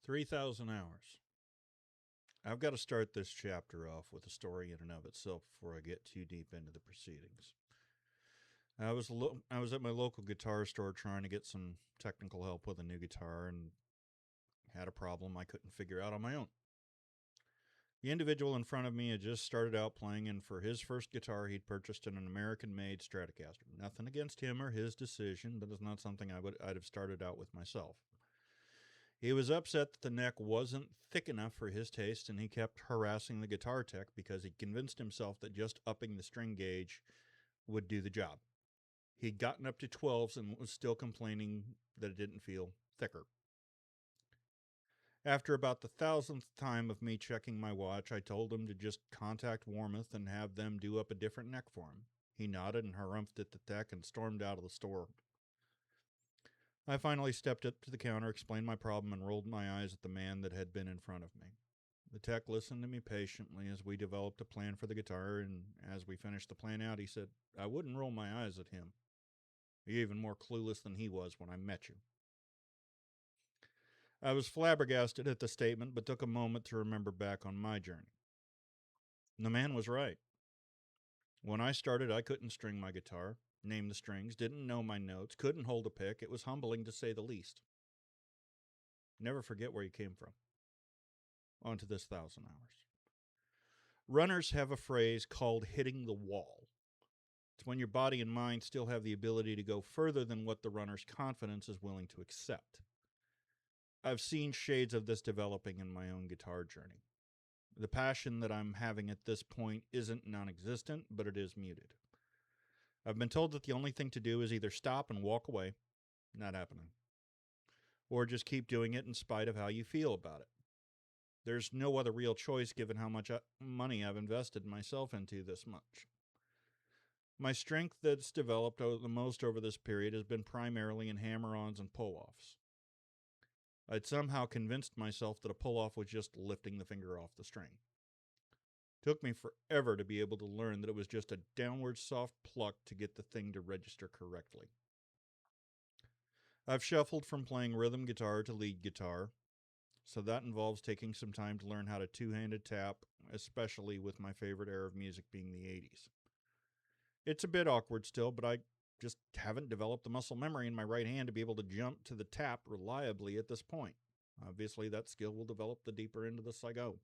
3,000 hours. I've got to start this chapter off with a story in and of itself before I get too deep into the proceedings. I was at my local guitar store trying to get some technical help with a new guitar and had a problem I couldn't figure out on my own. The individual in front of me had just started out playing, and for his first guitar, he'd purchased an American-made Stratocaster. Nothing against him or his decision, but it's not something I'd have started out with myself. He was upset that the neck wasn't thick enough for his taste, and he kept harassing the guitar tech because he convinced himself that just upping the string gauge would do the job. He'd gotten up to 12s and was still complaining that it didn't feel thicker. After about the thousandth time of me checking my watch, I told him to just contact Warmoth and have them do up a different neck for him. He nodded and harumphed at the tech and stormed out of the store. I finally stepped up to the counter, explained my problem, and rolled my eyes at the man that had been in front of me. The tech listened to me patiently as we developed a plan for the guitar, and as we finished the plan out, he said, "I wouldn't roll my eyes at him. You're even more clueless than he was when I met you." I was flabbergasted at the statement, but took a moment to remember back on my journey. The man was right. When I started, I couldn't string my guitar, name the strings, didn't know my notes, couldn't hold a pick. It was humbling to say the least. Never forget where you came from. On to this 1,000 hours. Runners have a phrase called hitting the wall. It's when your body and mind still have the ability to go further than what the runner's confidence is willing to accept. I've seen shades of this developing in my own guitar journey. The passion that I'm having at this point isn't non existent, but it is muted. I've been told that the only thing to do is either stop and walk away, not happening, or just keep doing it in spite of how you feel about it. There's no other real choice given how much money I've invested myself into this much. My strength that's developed the most over this period has been primarily in hammer-ons and pull-offs. I'd somehow convinced myself that a pull-off was just lifting the finger off the string. It took me forever to be able to learn that it was just a downward soft pluck to get the thing to register correctly. I've shuffled from playing rhythm guitar to lead guitar, so that involves taking some time to learn how to two-handed tap, especially with my favorite era of music being the 80s. It's a bit awkward still, but I just haven't developed the muscle memory in my right hand to be able to jump to the tap reliably at this point. Obviously, that skill will develop the deeper into this I go.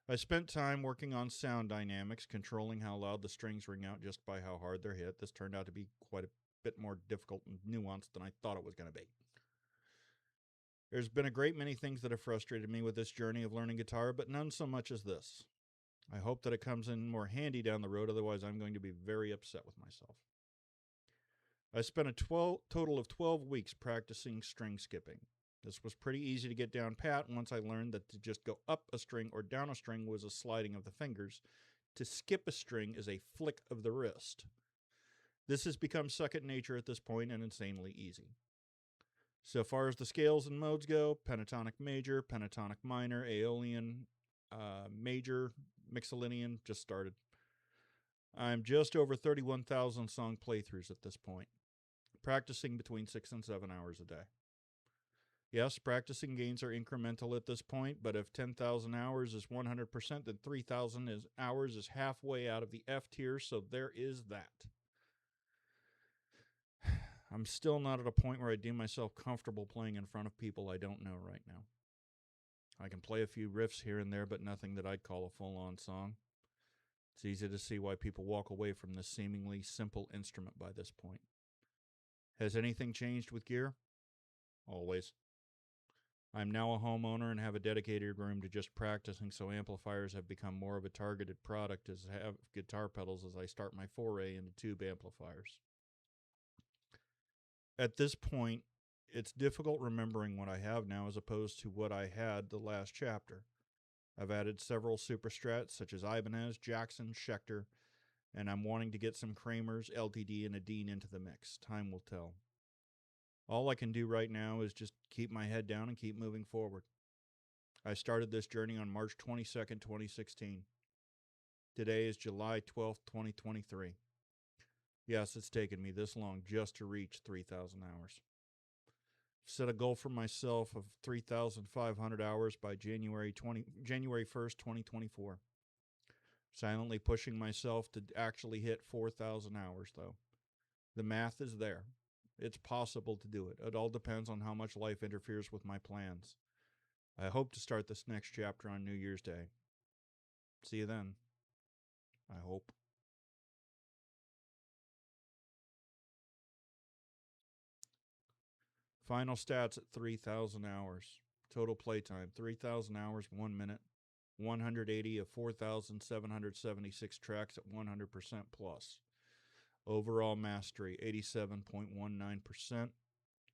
I spent time working on sound dynamics, controlling how loud the strings ring out just by how hard they're hit. This turned out to be quite a bit more difficult and nuanced than I thought it was going to be. There's been a great many things that have frustrated me with this journey of learning guitar, but none so much as this. I hope that it comes in more handy down the road, otherwise I'm going to be very upset with myself. I spent a total of 12 weeks practicing string skipping. This was pretty easy to get down pat once I learned that to just go up a string or down a string was a sliding of the fingers. To skip a string is a flick of the wrist. This has become second nature at this point and insanely easy. So far as the scales and modes go, pentatonic major, pentatonic minor, Aeolian, major, Mixolydian just started. I'm just over 31,000 song playthroughs at this point, practicing between 6 and 7 hours a day. Yes, practicing gains are incremental at this point, but if 10,000 hours is 100%, then 3,000 hours is halfway out of the F tier, so there is that. I'm still not at a point where I deem myself comfortable playing in front of people I don't know right now. I can play a few riffs here and there, but nothing that I'd call a full-on song. It's easy to see why people walk away from this seemingly simple instrument by this point. Has anything changed with gear? Always. I'm now a homeowner and have a dedicated room to just practicing, so amplifiers have become more of a targeted product as have guitar pedals as I start my foray into tube amplifiers. At this point, it's difficult remembering what I have now as opposed to what I had the last chapter. I've added several super strats such as Ibanez, Jackson, Schecter, and I'm wanting to get some Kramers, LTD, and a Dean into the mix. Time will tell. All I can do right now is just keep my head down and keep moving forward. I started this journey on March 22nd, 2016. Today is July 12th, 2023. Yes, it's taken me this long just to reach 3,000 hours. Set a goal for myself of 3,500 hours by January 1st, 2024. Silently pushing myself to actually hit 4,000 hours, though. The math is there. It's possible to do it. It all depends on how much life interferes with my plans. I hope to start this next chapter on New Year's Day. See you then. I hope. Final stats at 3,000 hours. Total playtime 3,000 hours, 1 minute. 180 of 4,776 tracks at 100% plus. Overall mastery 87.19%.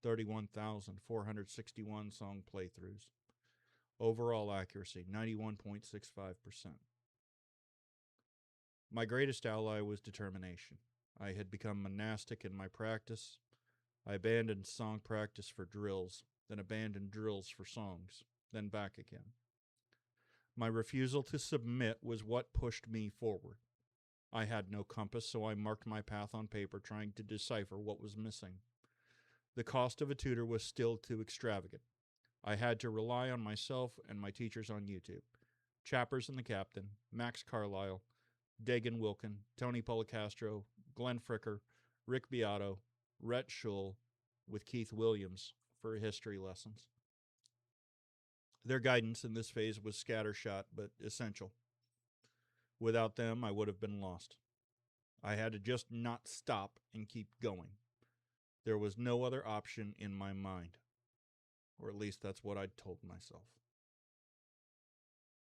31,461 song playthroughs. Overall accuracy 91.65%. My greatest ally was determination. I had become monastic in my practice. I abandoned song practice for drills, then abandoned drills for songs, then back again. My refusal to submit was what pushed me forward. I had no compass, so I marked my path on paper, trying to decipher what was missing. The cost of a tutor was still too extravagant. I had to rely on myself and my teachers on YouTube. Chappers and the Captain, Max Carlisle, Dagan Wilkin, Tony Policastro, Glenn Fricker, Rick Beato, Rhett Schull, with Keith Williams for history lessons. Their guidance in this phase was scattershot but essential. Without them, I would have been lost. I had to just not stop and keep going. There was no other option in my mind. Or at least that's what I'd told myself.